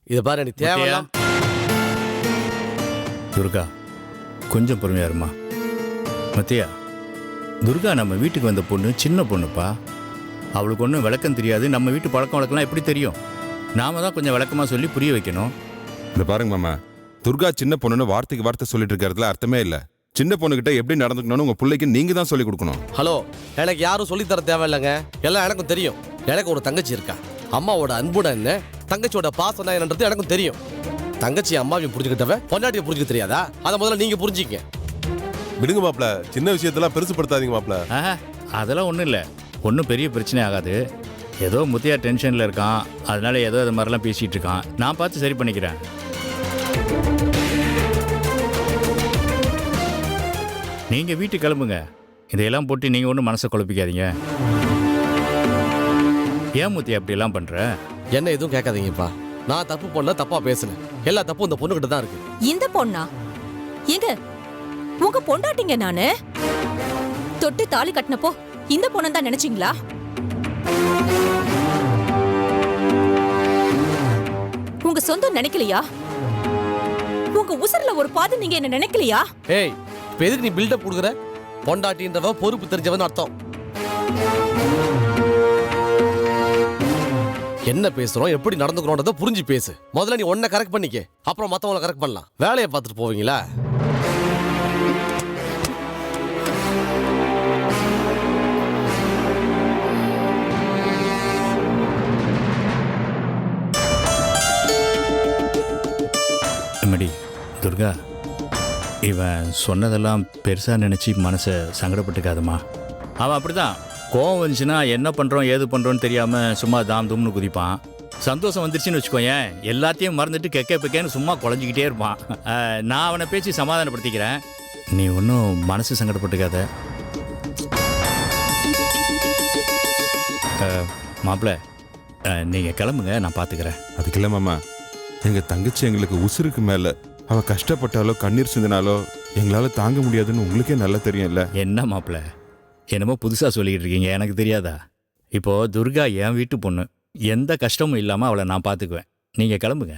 இதை பாரு எனக்கு தேவையில்லாம். துர்கா கொஞ்சம் பொறுமையா இருமா. மத்தியா, துர்கா நம்ம வீட்டுக்கு வந்த பொண்ணு சின்ன பொண்ணுப்பா. அவளுக்கு ஒன்றும் விளக்கம் தெரியாது. நம்ம வீட்டு பழக்கம் வழக்கம்லாம் எப்படி தெரியும்? நாம தான் கொஞ்சம் விளக்கமாக சொல்லி புரிய வைக்கணும். இந்த பாருங்க மாமா, துர்கா சின்ன பொண்ணுன்னு வார்த்தைக்கு வார்த்தை சொல்லிட்டு இருக்கிறதுல அர்த்தமே இல்லை. சின்ன பொண்ணுகிட்ட எப்படி நடந்துக்கணும்னு உங்க பிள்ளைக்கு நீங்க தான் சொல்லி கொடுக்கணும். ஹலோ, எனக்கு யாரும் சொல்லித்தர தேவையில்லைங்க. எல்லாம் எனக்கும் தெரியும். எனக்கு ஒரு தங்கச்சி இருக்கா. அம்மாவோட அன்புட என்ன, தங்கச்சியோட பாசம் என்னன்றது எனக்கும் தெரியும். தங்கச்சி அம்மாவையும் புரிஞ்சுக்கிட்டவ பொண்டாட்டியை புரிஞ்சுக்க தெரியாதா? அதை முதல்ல நீங்க புரிஞ்சுக்க. விடுங்க மாப்ள, சின்ன விஷயத்தெல்லாம் பெருசுப்படுத்தாதீங்க மாப்ள. அதெல்லாம் ஒன்றும் இல்லை, ஒன்றும் பெரிய பிரச்சனை ஆகாது. ஏதோ முத்தியா டென்ஷனில் இருக்கான், அதனால ஏதோ அது மாதிரிலாம் பேசிகிட்டு இருக்கான். நான் பார்த்து சரி பண்ணிக்கிறேன். நீங்கள் வீட்டுக்கு கிளம்புங்க. இதையெல்லாம் போட்டு நீங்கள் ஒன்றும் மனசை குழப்பிக்காதீங்க. ஏன் முத்தியா அப்படியெல்லாம் பண்ணுற? என்ன எதுவும் கேட்காதீங்கப்பா. நான் தப்பு பண்ணல, தப்பா பேசுனேன். எல்லா தப்பும் இந்த பொண்ணுகிட்ட தான் இருக்கு. இந்த பொண்ணா? எங்க உங்க பொண்டாட்டிங்க நானு? தொட்டு தாலி கட்டினப்போ இந்த பொண்ணு தான் நினைச்சீங்களா? உங்க சொந்தம் நினைக்கலையா? உங்க உசுர்ல ஒரு பாதி நீங்க என்ன நினைக்கலையா? ஏய், இப்ப எதுக்கு நீ பில்டப் கொடுக்குற? பொண்டாட்டின்றவ பொறுப்பு தெரிஞ்சவன் அர்த்தம். என்ன பேசுறோம், எப்படி நடந்துக்கிறோன்றத புரிஞ்சு பேசு. முதல்ல நீ ஒன்ன கரெக்ட் பண்ணிக்க, அப்புறம் மத்தவங்கள கரெக்ட் பண்ணலாம். வேலையை பார்த்துட்டு போவீங்களா? மடி துர்கா, இவன் சொன்னதெல்லாம் பெருசாக நினச்சி மனசை சங்கடப்பட்டுக்காதம்மா. அவன் அப்படிதான். கோவம் வந்துச்சுன்னா என்ன பண்ணுறோம் ஏது பண்ணுறோன்னு தெரியாமல் சும்மா தாம் தும்னு குதிப்பான். சந்தோஷம் வந்துருச்சுன்னு வச்சுக்கோயேன், எல்லாத்தையும் மறந்துட்டு கெக்க பெக்கேன்னு சும்மா குழஞ்சிக்கிட்டே இருப்பான். நான் அவனை பேசி சமாதானப்படுத்திக்கிறேன். நீ ஒன்றும் மனசு சங்கடப்பட்டுக்காத. மாப்பிள்ள, நீங்கள் கிளம்புங்க, நான் பார்த்துக்கிறேன். அதுக்கு இல்லை மாமா, எங்க தங்கச்சி எங்களுக்கு உசுருக்கு மேல. அவ கஷ்டப்பட்டாலோ கண்ணீர் சிந்தினாலோ எங்களால தாங்க முடியாதுன்னு உங்களுக்கே நல்லா தெரியும்ல. என்ன மாப்பிள்ள, என்னமோ புதுசாக சொல்லிக்கிட்டு இருக்கீங்க, எனக்கு தெரியாதா? இப்போது துர்கா என் வீட்டு பொண்ணு, எந்த கஷ்டமும் இல்லாமல் அவளை நான் பார்த்துக்குவேன். நீங்கள் கிளம்புங்க.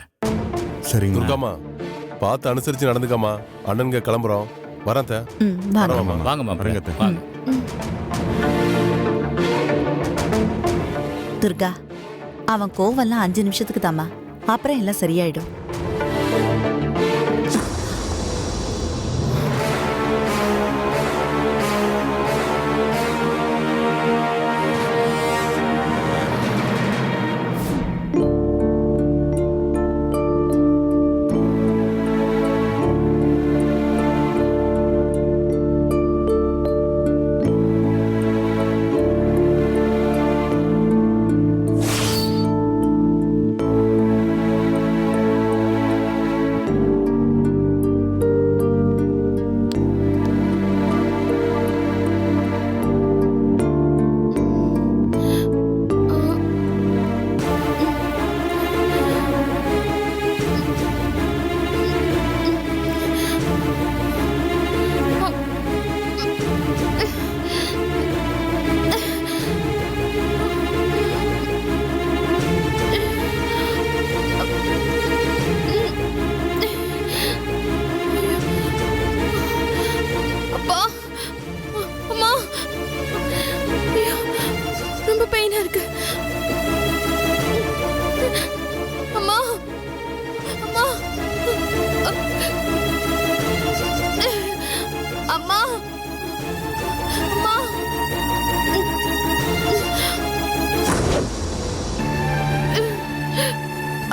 சரிங்க துர்காமா, பார்த்து அனுசரிச்சு நடந்துக்காமா. அண்ணனுங்க கிளம்புறோம். வரேன் தே. வாங்க மாப்பிள்ள, வாங்க. துர்கா, அவன் கோவம்லாம் 5 நிமிஷத்துக்கு தாமா, அப்புறம் எல்லாம் சரியாயிடும்.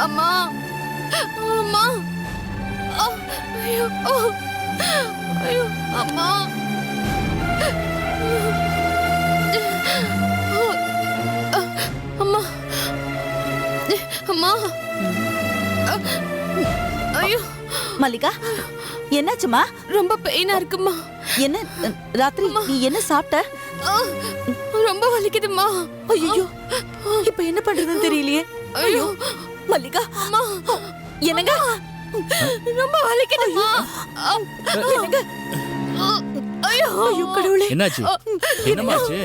அம்மா, அம்மா, ஐயோ, ஐயோ, அம்மா, அம்மா, அம்மா, ஐயோ. மல்லிகா, என்னாச்சுமா? ரொம்ப பெயினா இருக்குமா. என்ன ராத்திரி நீ என்ன சாப்பிட்ட? ரொம்ப வலிக்குதுமா. ஐயோ, இப்ப என்ன பண்றதுன்னு தெரியலையே. ஐயோ மல்லிகா, அம்மா, என்னங்க? ரொம்ப வலிக்குதுமா. என்னங்க? ஐயோ, ஐயோ கடவுளே, என்னாச்சு? என்னமாச்சு?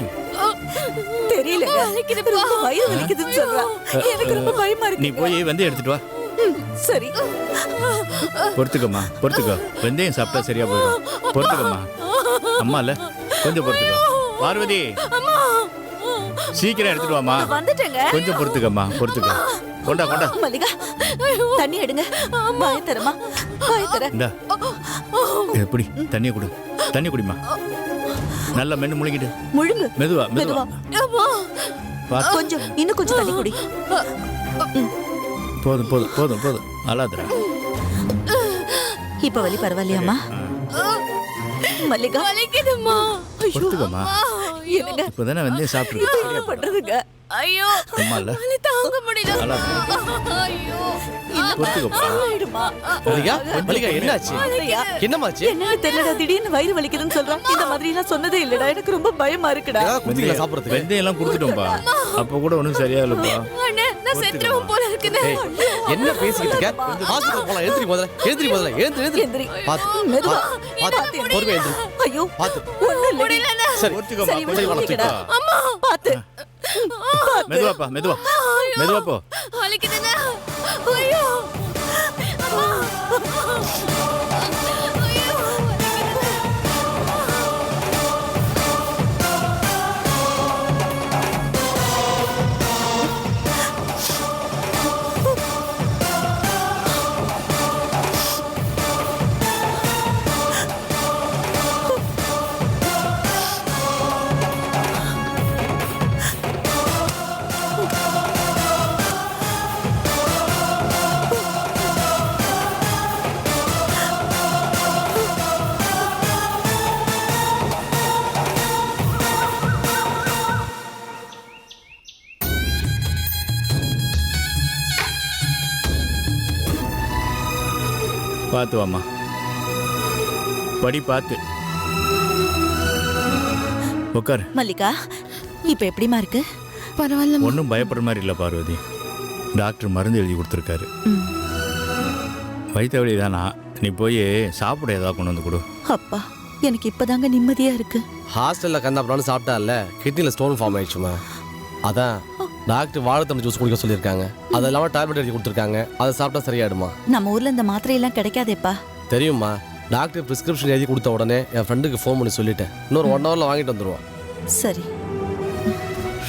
தெரியல. வலிக்குதுமா. ரொம்ப வயிறு வலிக்குதுன்னு சொல்றா. எனக்கு ரொம்ப பயமா இருக்கு. நீ போய் வந்து எடுத்துட்டு வா. சரி. பொறுத்துக்கம்மா பொறுத்துக்கோ. வெந்தயம் சாப்பிட்டா சரியா போயிடும். பொறுத்துக்கம்மா. அம்மா இல்ல, கொஞ்சம் பொறுத்துக்கோ. பார்வதி, சீக்கிரம் எடுத்துட்டு வாமா. வந்துட்டேங்க. கொஞ்சம் பொறுத்துக்கம்மா, பொறுத்துக்கோ. கொண்டா கொண்டா. மல்லிகா, தண்ணி எடுங்க. வாயை தரமா, வாயை தர. இந்தா, எப்படி தண்ணியை குடு. தண்ணி குடிமா. நல்லா மென்னு முழுங்கிட்டு. முழுங்கு. மெதுவா மெதுவா. பார்த்து. கொஞ்சம், இன்னும் கொஞ்சம் தண்ணி குடி. போதும் போதும் போதும் போதும். அழாதுடா. இப்ப வலி பரவாயில்லையாம்மா? மல்லிகா, வலிக்குதுமா. பொறுத்துக்கம்மா. என்னங்க இப்பதானே வெந்தயம் சாப்பிட்டுருக்கு. என்ன பண்றதுங்க? ஐயோ, அம்மா இல்ல, வலி தாங்க முடியல. அழாது. ஐயோ, பொறுத்துக்கோப்பா. ஆயிடுமா? மல்லிகா மல்லிகா என்னாச்சு? ஐயா, என்னமாச்சு? என்னன்னு தெரியலடா, திடீர்னு வயிறு வலிக்குதுன்னு சொல்றான். இந்த மாதிரி எல்லாம் சொன்னதே இல்லடா, எனக்கு ரொம்ப பயமா இருக்குடா. ஏதாவது குடுத்தீங்களா சாப்பிடுறதுக்கு? வெந்தயம் எல்லாம் கொடுத்துட்டோம்ப்பா. அப்ப கூட ஒன்றும் சரியா இல்லப்பா. அண்ணே, நான் செத்துருவேன் போல இருக்குதே. ஏய், என்ன பேசிக்கிட்டு இருக்க? ஹாஸ்பிடல் போலாம். எழுந்திரி முதல்ல. எழுந்திரி முதல்ல. எழுந்திரி. எந்திரி. பாத்து மெதுவா. பாத்து பொறுமையா எழுந்திரி. ஐயோ, பாத்து. ஒண்ணும் இல்லடி. சரி பொறுத்துக்கோமா. சரி, கொஞ்சம் வலிக்குதா? வளர்த்துக்கோ. பாத்து. மெதுவாப்பா மெதுவா. மெதுவா போ. வலிக்குதுங்க. ஐயோ, அம்மா. ஐயோ, வலிக்குதுங்க. பார்த்து வாம்மா. படி பார்த்து. உட்காரு. மல்லிகா, இப்ப எப்படிமா இருக்கு? பரவாயில்ல. ஒன்றும் பயப்படுற மாதிரி இல்லை பார்வதி. டாக்டர் மருந்து எழுதி கொடுத்துருக்காரு. ம். வயிற்று வலி தானா? நீ போய் சாப்பிட ஏதாவது கொண்டு வந்து கொடு. அப்பா, எனக்கு இப்பதாங்க நிம்மதியா இருக்கு. ஹாஸ்டல்ல கண்ணாப்படான்னு சாப்பிட்டால கிட்னில ஸ்டோன் ஃபார்ம் ஆயிடுச்சுமா. அதான் டாக்டர் வாழைத்தண்டு ஜூஸ் குடிக்க சொல்லியிருக்காங்க. அது இல்லாமல் டேப்லெட் எழுதி கொடுத்துருக்காங்க. அதை சாப்பிட்டா சரியாயிடுமா? நம்ம ஊர்ல இந்த மாத்திரையெல்லாம் கிடைக்காதேப்பா. தெரியுமா, டாக்டர் பிரிஸ்கிரிப்ஷன் எழுதி கொடுத்த உடனே என் ஃப்ரெண்டுக்கு ஃபோன் பண்ணி சொல்லிட்டேன். இன்னொரு 1 ஹவர்ல வாங்கிட்டு வந்துடுவான். சரி.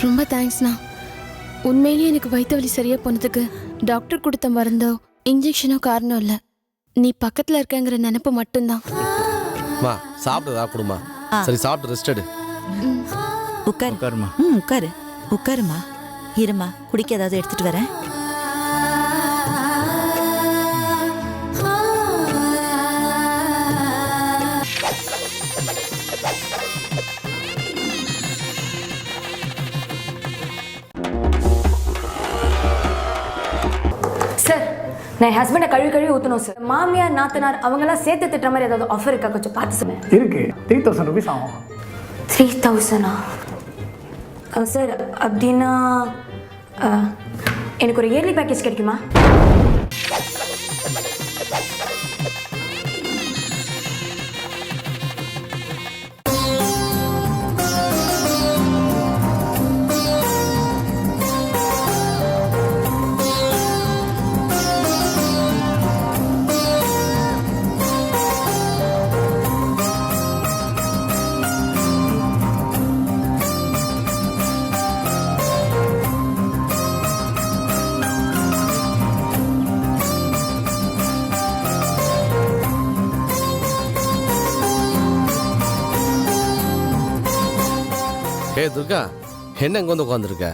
ரொம்ப தேங்க்ஸ்ண்ணா. உண்மையிலேயே எனக்கு வயிற்று வலி சரியா போனதுக்கு டாக்டர் கொடுத்த மருந்தோ இன்ஜெக்ஷனோ காரணம் இல்லை. நீ பக்கத்துல இருக்கங்கிற நினைப்பு மட்டும்தான். மா சாப்பிடுதா கொடுமா. சரி சாப்பிட்டு ரெஸ்ட் எடு. உட்காரு. உட்காருமா. உட்காரு. உட்காருமா. இருமா, குடிக்க ஏதாவது எடுத்துட்டு வரேன். சார், நான் என் ஹஸ்பண்டை கழுவி ஊற்றணும் சார். மாமியார் நாத்தனார் அவங்கெல்லாம் சேர்த்து திட்டுற மாதிரி ஏதாவது ஆஃபர் இருக்கா? கொஞ்சம் பார்த்து சொல்லுங்க. இருக்கு. 3000 ருபீஸ் ஆகும். 3000 சார்? அப்படின்னா எனக்கு ஒரு இயர்லி பேக்கேஜ் கிடைக்குமா? ஏ துர்கா, என்ன இங்கே வந்து உட்காந்துருக்க?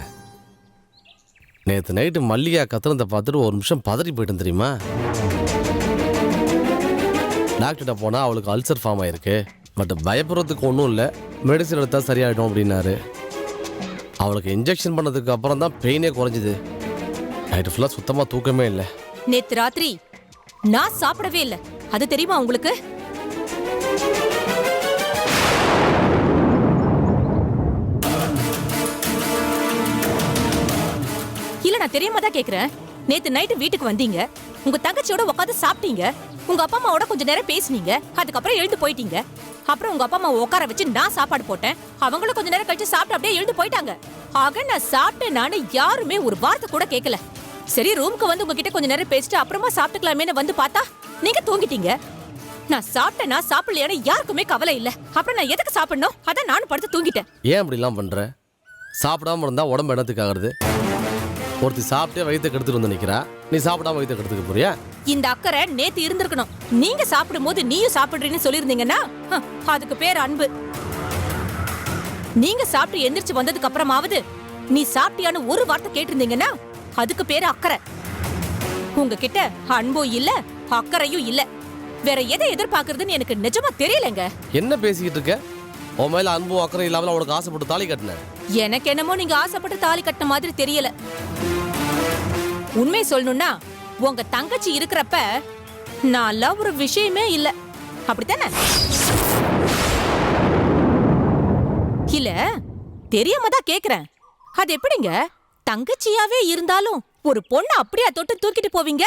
நேற்று நைட்டு மல்லிகா கத்துறதை பார்த்துட்டு ஒரு நிமிஷம் பதறி போயிட்டேன் தெரியுமா? டாக்டர்கிட்ட போனால் அவளுக்கு அல்சர் ஃபார்ம் ஆயிருக்கு. பட் பயப்படுறதுக்கு ஒன்றும் இல்லை, மெடிசன் எடுத்தால் சரியாயிடும் அப்படின்னாரு. அவளுக்கு இன்ஜெக்ஷன் பண்ணதுக்கு அப்புறம் தான் பெயினே குறைஞ்சிது. நைட்டு ஃபுல்லாக சுத்தமாக தூக்கமே இல்லை. நேத்து ராத்திரி நான் சாப்பிடவே இல்லை. அது தெரியுமா உங்களுக்கு? இல்ல, நான் தெரியாம தான் கேக்குறேன். நேத்து நைட்டு வீட்டுக்கு வந்தீங்க, உங்க தங்கச்சியோட உட்காந்து சாப்பிட்டீங்க, உங்க அப்பா அம்மாவோட கொஞ்ச நேரம் பேசுனீங்க, அதுக்கப்புறம் எழுந்து போயிட்டீங்க. அப்புறம் உங்க அப்பா அம்மாவை உட்கார வச்சு நான் சாப்பாடு போட்டேன். அவங்களும் கொஞ்ச நேரம் கழிச்சு சாப்பிட்டு அப்படியே எழுந்து போயிட்டாங்க. ஆக நான் சாப்பிட்டேன். நானு யாருமே ஒரு வார்த்தை கூட கேட்கல. சரி ரூமுக்கு வந்து உங்ககிட்ட கொஞ்ச நேரம் பேசிட்டு அப்புறமா சாப்பிட்டுக்கலாமேன்னு வந்து பார்த்தா நீங்க தூங்கிட்டீங்க. நான் சாப்பிட்டேனா சாப்பிடலையான்னு யாருக்குமே கவலை இல்ல. அப்புறம் நான் எதுக்கு சாப்பிடணும்? அதான் நானும் படுத்து தூங்கிட்டேன். ஏன் அப்படிலாம் பண்ற? சாப்பிடாம இருந்தா உடம்பு இடத்துக்கு ஆகுறது. ஒருத்தி சாப்பிட்டே வயிற்று கெடுத்துட்டு வந்து நிக்கிறா, நீ சாப்பிடாம வயிற்று கெடுத்துக்க போறியா? இந்த அக்கறை நேத்து இருந்திருக்கணும். நீங்க சாப்பிடும் போது நீயும் சாப்பிடுறீன்னு சொல்லியிருந்தீங்கன்னா அதுக்கு பேர் அன்பு. நீங்க சாப்பிட்டு எந்திரிச்சு வந்ததுக்கு அப்புறமாவது நீ சாப்பிட்டியான்னு ஒரு வார்த்தை கேட்டிருந்தீங்கன்னா அதுக்கு பேரு அக்கறை. உங்ககிட்ட அன்பும் இல்ல அக்கறையும் இல்ல. வேற எதை எதிர்பார்க்கறதுன்னு எனக்கு நிஜமா தெரியலங்க. என்ன பேசிக்கிட்டு இருக்க? உன் மேல அன்பும் அக்கறை இல்லாம உனக்கு ஆசைப்பட்டு தாலி கட்டினேன். எனக்கு என்னமோ நீங்க ஆசைப்பட்டு தாலி கட்டின மாதிரி தெரியல. உண்மை சொல்லணும்னா உங்க தங்கச்சி இருக்கிறப்ப நான் ஒரு விஷயமே இல்ல, அப்படித்தானே? இல்ல தெரியாம தான் கேக்குறேன். அது எப்படிங்க தங்கச்சியாவே இருந்தாலும் ஒரு பொண்ணு அப்படியே தொட்டு தூக்கிட்டு போவீங்க?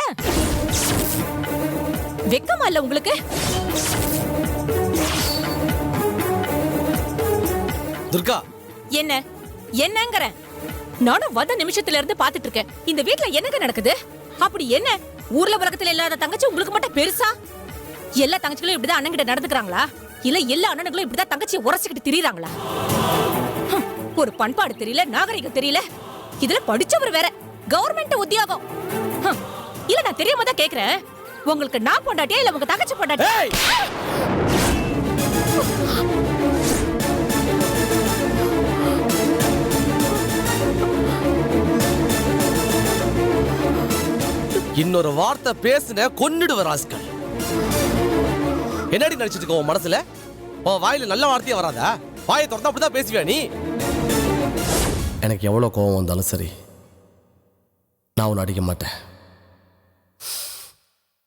வெக்கமா இல்ல உங்களுக்கு? துர்கா, என்ன என்னங்கற? நானும் வந்த நிமிஷத்துல இருந்து பாத்துட்டு இருக்கேன். இந்த வீட்ல என்னங்க நடக்குது? அப்படி என்ன ஊர்ல உலகத்துல இல்லாத தங்கச்சி உங்களுக்கு மட்டும் பெருசா? எல்லா தங்கச்சிகளும் இப்படிதான் அண்ணன் கிட்ட நடந்துக்கிறாங்களா? இல்ல எல்லா அண்ணனுங்களும் இப்படிதான் தங்கச்சியை உரசிக்கிட்டு திரியறாங்களா? ஒரு பண்பாடு தெரியல, நாகரிகம் தெரியல. இதுல படிச்சவர் வேற, கவர்மெண்ட் உத்தியோகம். இல்ல நான் தெரியாம தான் கேக்குறேன். உங்களுக்கு நான் பொண்டாட்டியா இல்ல உங்க தங்கச்சி பொண்டாட்டியா? இன்னொரு வார்த்தை பேசுன கொன்னுடுவ ராஸ்கல். என்னடி நினைச்சிட்டு இருக்க உன் மனசுல? உன் வாயில நல்ல வார்த்தையே வராதா? வாயை திறந்தா அப்படிதான் பேசுவியா நீ? எனக்கு எவ்வளவு கோபம் வந்தாலும் சரி, நான் உன்னை அடிக்க மாட்டேன்.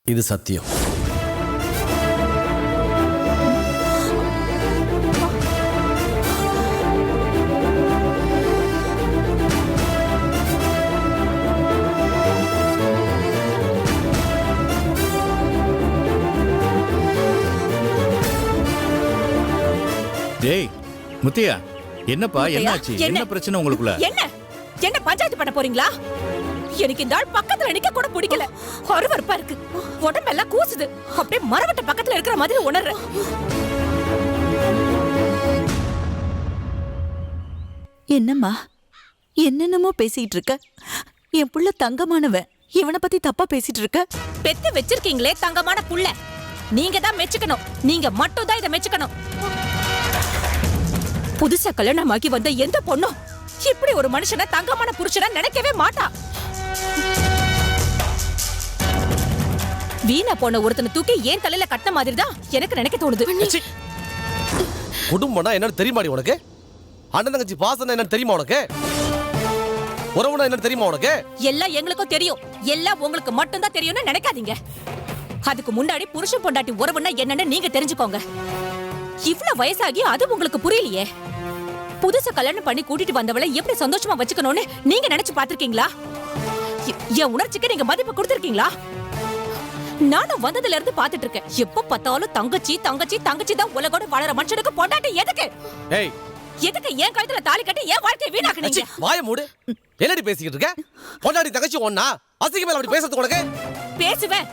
இது சத்தியம். டேய் முத்தையா, என்னப்பா என்னாச்சு? என்ன பிரச்சனை உங்களுக்குள்ள? என்ன பஞ்சாயத்து பண்ண போறீங்களா? எனக்கு இந்த ஆள் பக்கத்துல நிக்க கூட பிடிக்கல. அருவருப்பா இருக்கு. உடம்பெல்லாம் கூசுது. அப்படியே மரவட்ட பக்கத்துல இருக்கிற மாதிரி உணர்றேன். என்னம்மா என்னென்னமோ பேசிட்டு இருக்க? என் புள்ள தங்கமானவன், இவனை பத்தி தப்பா பேசிட்டு இருக்க? பெத்து வச்சிருக்கீங்களே தங்கமான புள்ள, நீங்க தான் மெச்சுக்கணும். நீங்க மட்டும் தான் இதை மெச்சுக்கணும். புதுசா கல்யாணமாகி வந்த எந்த பொண்ணும் இப்படி ஒரு மனுஷனை தங்கமான புருஷனை நினைக்கவே மாட்டா. வீணா போன ஒருத்தனை தூக்கி ஏன் தலையில கட்ட மாதிரி தான் எனக்கு நினைக்க தோணுது. குடும்பம்னா என்னன்னு தெரியுமாடி உனக்கு? அண்ணன் தங்கச்சி பாசம்னா என்னன்னு தெரியுமா உனக்கு? உறவுனா என்னன்னு தெரியுமா உனக்கு? எல்லாம் எங்களுக்கும் தெரியும். எல்லாம் உங்களுக்கு மட்டும் தான் தெரியும்னு நினைக்காதீங்க. அதுக்கு முன்னாடி புருஷன் பொண்டாட்டி உறவுன்னா என்னன்னு நீங்க தெரிஞ்சுக்கோங்க. இவ்வளவு வயசாகி அது உங்களுக்கு புரியலையே. புதுசா கல்யாணம் பண்ணி கூட்டிட்டு வந்தவளை எப்படி சந்தோஷமா வச்சுக்கணும்னு நீங்க நினைச்சு பாத்திருக்கீங்களா? என் உணர்ச்சிக்கு நீங்க மதிப்பு கொடுத்திருக்கீங்களா? நானும் வந்ததுல இருந்து பாத்துட்டு இருக்கேன். எப்ப பார்த்தாலும் தங்கச்சி தங்கச்சி தங்கச்சி தான் உலகோட வாழற மனுஷனுக்கு பொண்டாட்டி எதுக்கு? எதுக்கு என் கழுத்துல தாலி கட்டி என் வாழ்க்கையை வீணாக்குனீங்க? வாய மூடு. என்னடி பேசிக்கிட்டு இருக்க? பொண்டாட்டி தங்கச்சி ஒண்ணா? அசிங்க மேல அப்படி பேசுறது உனக்கு? பேசுவேன்,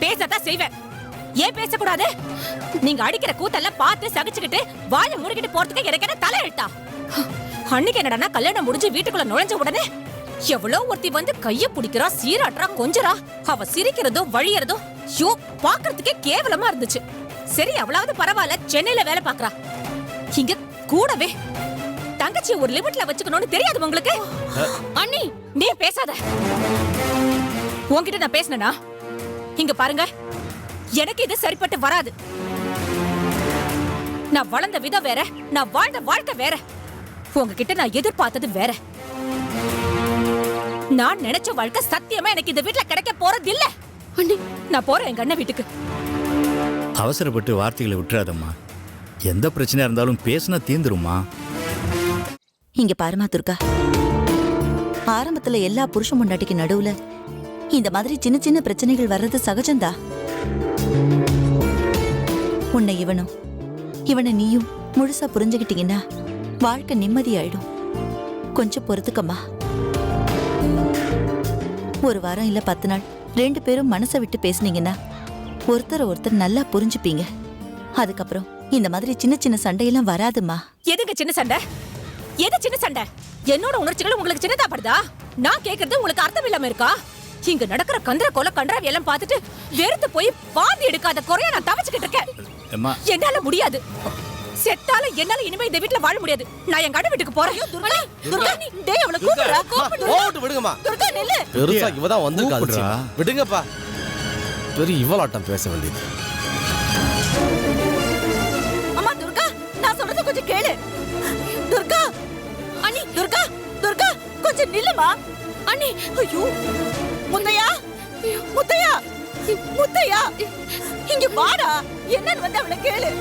பேசத்தான் செய்வேன். ஏன் பேசக்கூடாது? நீங்க அடிக்கிற கூத்தெல்லாம் பார்த்து சகிச்சுக்கிட்டு வாயை மூடிக்கிட்டு போறதுக்கு எனக்கு என்ன தலை எழுத்தா? அன்னைக்கு என்னடா கல்யாணம் முடிஞ்சு வீட்டுக்குள்ள நுழைஞ்ச உடனே எவ்வளவு ஒருத்தி வந்து கைய பிடிக்கிறா, சீராட்டுறா, கொஞ்சரா. அவ சிரிக்கிறதோ வழியறதோ யோ பாக்குறதுக்கே கேவலமா இருந்துச்சு. சரி அவளாவது பரவாயில்ல, சென்னையில வேலை பாக்குறா. இங்க கூடவே தங்கச்சி ஒரு லிமிட்ல வச்சுக்கணும்னு தெரியாது உங்களுக்கு? அண்ணி நீ பேசாத. உன்கிட்ட நான் பேசினேனா? இங்க பாருங்க, எனக்கு இது சரிப்பட்டு வராது. நான் வளர்ந்த விதம் வேற, நான் வாழ்ந்த வாழ்க்கை வேற. உங்ககிட்ட நான் எதிர்பார்த்தது வேற. நான் நினைச்ச வாழ்க்கை சத்தியமா எனக்கு இந்த வீட்டுல கிடைக்க போறது இல்ல. நான் போறேன் எங்க அண்ணன் வீட்டுக்கு. அவசரப்பட்டு வார்த்தைகளை விட்டுறாதம்மா. எந்த பிரச்சனையா இருந்தாலும் பேசினா தீந்துருமா. இங்க பாருமா துர்கா, ஆரம்பத்துல எல்லா புருஷ பொண்டாட்டிக்கு நடுவுல இந்த மாதிரி சின்ன சின்ன பிரச்சனைகள் வர்றது சகஜம்தா. உன்னை இவனை நீயும் முழுசா புரிஞ்சுக்கிட்டீங்கன்னா வாழ்க்கை நிம்மதியாயிடும். கொஞ்சம் பொறுத்துக்கம்மா. ஒரு வாரம் இல்ல 10 நாள் 2 பேரும் மனசை விட்டு பேசுனீங்கன்னா ஒருத்தர் ஒருத்தர் நல்லா புரிஞ்சுப்பீங்க. அதுக்கப்புறம் இந்த மாதிரி சின்ன சின்ன சண்டையெல்லாம் வராதுமா. எதுங்க சின்ன சண்டை? எது சின்ன சண்டை? என்னோட உணர்ச்சிகள் உங்களுக்கு சின்னதா படுதா? நான் கேக்குறது உங்களுக்கு அர்த்தம் இல்லாம இருக்கா? இங்க நடக்கிற கந்திர கொலை கண்டராவி எல்லாம் பார்த்துட்டு வெறுத்து போய் வாந்தி எடுக்காத குறைய நான் தவிச்சுக்கிட்டு இருக்கேன். அம்மா என்னால முடியாது. செத்தால என்னால இனிமே இந்த வீட்ல வாழ முடியாது. நான் என் கட வீட்டுக்கு போறேன். துர்கா நீ டேய் அவளை கூப்பிடுடா. ஓட்டு விடுங்கம்மா. துர்கா நில்லு. பெருசா இவதான் வந்திருக்கா. கூப்பிடுறா. விடுங்கப்பா. பெரிய இவளாட்டம் பேச வேண்டியது. அம்மா துர்கா நான் சொல்றது கொஞ்சம் கேளு. துர்கா அண்ணி துர்கா துர்கா கொஞ்சம் நில்லுமா. அண்ணி ஐயோ முத்தையா முத்தையா முத்தையா இங்க வாடா. என்னன்னு வந்து அவளை கேளு.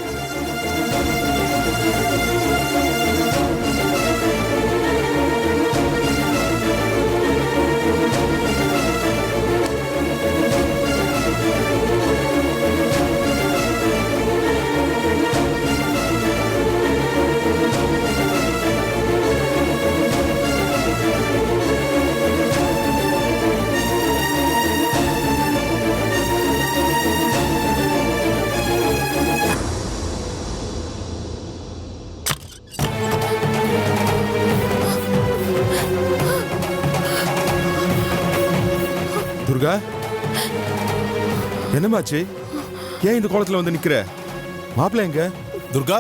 துர்கா, என்னமாச்சு? ஏன் இந்த கோலத்துல வந்து நிக்கிற? மாப்பிள்ள எங்க? துர்கா,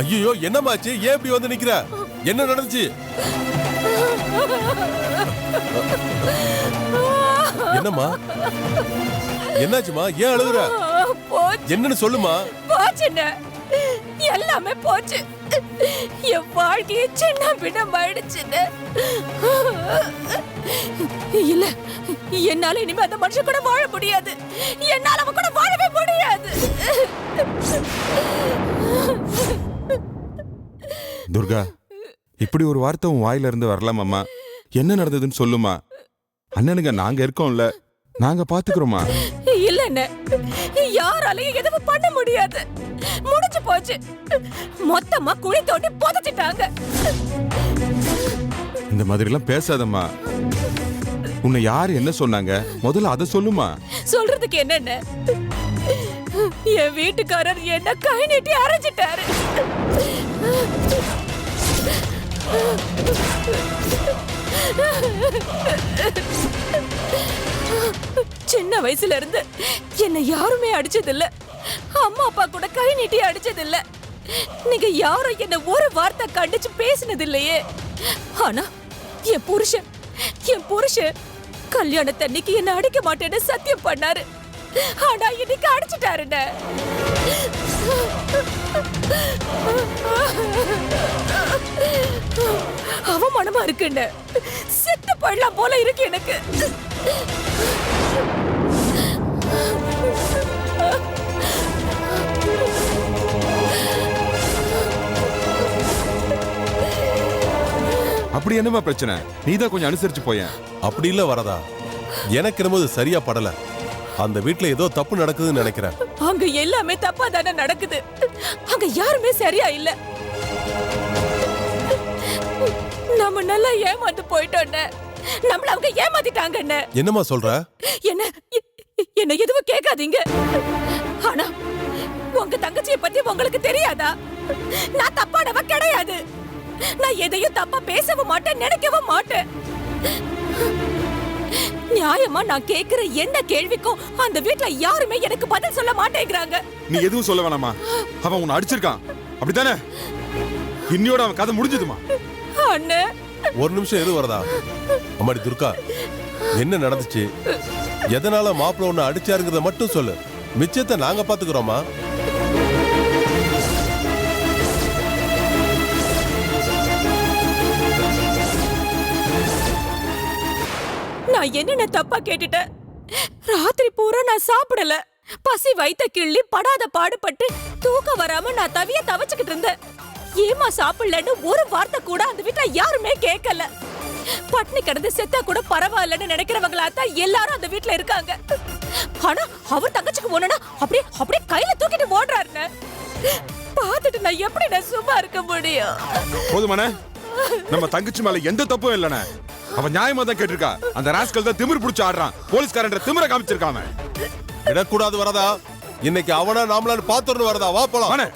ஐயோ என்னமாச்சு? ஏன் இப்படி வந்து நிக்கிற? என்ன நடந்துச்சு? என்னம்மா? என்னாச்சுமா? ஏன் அழுகுற? என்னன்னு சொல்லுமா. போச்சுண்ணே, எல்லாமே போச்சு. என் வாழ்க்கையை சின்ன பின்னமாயிடுச்சுன்னு. இல்ல, என்னால இனிமே அந்த மனுஷன் கூட வாழ முடியாது. என்னால அவன் கூட வாழவே முடியாது. துர்கா, இப்படி ஒரு வார்த்தை உன் வாயில இருந்து வரலாமாம்மா? என்ன நடந்ததுன்னு சொல்லுமா. அண்ணனுங்க நாங்க இருக்கோம்ல, நாங்க பாத்துக்கிறோமா. இல்லன்னு யாராலையும் எதுவும் பண்ண முடியாது. முடிஞ்சு போச்சு. மொத்தமா குழி தோண்டி புதைச்சிட்டாங்க. இந்த மாதிரி எல்லாம் பேசாதம்மா. உன்னை யாரு என்ன சொன்னாங்க? முதல்ல அதை சொல்லுமா. சொல்றதுக்கு என்னென்ன? என் வீட்டுக்காரர் என்ன கை நீட்டி அரைஞ்சிட்டாரு. சின்ன வயசுல இருந்து என்ன யாருமே அடிச்சதில்ல. அம்மா அப்பா கூட கை நீட்டி அடிச்சதில்ல. நீங்க யாரும் என்ன ஒரு வார்த்தை கண்டிச்சு பேசினது இல்லையே. ஆனா என் புருஷன் கல்யாணத்தன்னைக்கு என்ன அடிக்க மாட்டேன்னு சத்தியம் பண்ணாரு. ஆனா இன்னைக்கு அடிச்சிட்டாருண்ண. அவமானமா இருக்குண்ண. செத்து போயிடலாம் போல இருக்கு எனக்கு. அப்படி என்னமா பிரச்சனை? நீதான் கொஞ்சம் அனுசரிச்சு போயேன். அப்படி இல்ல வரதா, எனக்கு என்னமோ இது சரியா படல. அந்த வீட்ல ஏதோ தப்பு நடக்குதுன்னு நினைக்கிறேன். அங்க எல்லாமே தப்பா தானே நடக்குது. அங்க யாருமே சரியா இல்ல. நம்ம நல்லா ஏமாந்து போயிட்டோம். நம்மள அவங்க ஏமாத்திட்டாங்க. என்னமா சொல்ற? என்ன எதுவும் கேட்காதீங்க. ஆனா உங்க தங்கச்சியை பத்தி உங்களுக்கு தெரியாதா? நான் தப்பானவ கிடையாது. நான் எதையும் தப்பா பேசவும் மாட்டேன், நினைக்கவும் மாட்டேன். நியாயமா நான் கேக்குற எந்த கேள்விக்கும் அந்த வீட்ல யாருமே எனக்கு பதில் சொல்ல மாட்டேங்கிறாங்க. நீ எதுவும் சொல்ல வேணாமா. அவன் உன்னை அடிச்சிருக்கான், அப்படித்தானே? இன்னியோட அவன் கதை முடிஞ்சதுமா. அண்ணே, ஒரு நிமிஷம் எது வரதா. அம்மாடி துர்கா, என்ன நடந்துச்சு? எதனால மாப்பிள்ள ஒண்ணு அடிச்சாருங்கிறத மட்டும் சொல்லு. மிச்சத்தை நாங்க பாத்துக்கிறோமா. நான் என்னென்ன தப்பா கேட்டுட்டேன்? ராத்திரி பூரா நான் சாப்பிடல. பசி வயித்த கிள்ளி படாத பாடுபட்டு தூக்கம் வராம நான் தவிச்சுக்கிட்டு இருந்தேன். ஏமா சாப்பிடலன்னு ஒரு வார்த்தை கூட அந்த வீட்டுல யாருமே கேட்கல. பட்னி கிடந்து செத்தா கூட பரவாயில்லன்னு நினைக்கிறவங்களா தான் எல்லாரும் அந்த வீட்டுல இருக்காங்க. ஆனா அவர் தங்கச்சிக்கு ஒண்ணுனா அப்படியே கையில தூக்கிட்டு ஓடுறாருன்னு பார்த்துட்டு நான் எப்படி சும்மா இருக்க முடியும்? போதுமானே, நம்ம தங்கச்சி மேல எந்த தப்பும் இல்லைண்ணே. அவன் நியாயமா தான் கேட்டிருக்கா. அந்த ராஸ்கல் தான் திமிர் பிடிச்சு ஆடுறான். போலீஸ்காரன்ற திமிர காமிச்சிருக்காம. விடக்கூடாது வரதா. இன்னைக்கு அவனா நாமளான்னு பாத்துறணும் வரதா. வா போலாம். வாணே.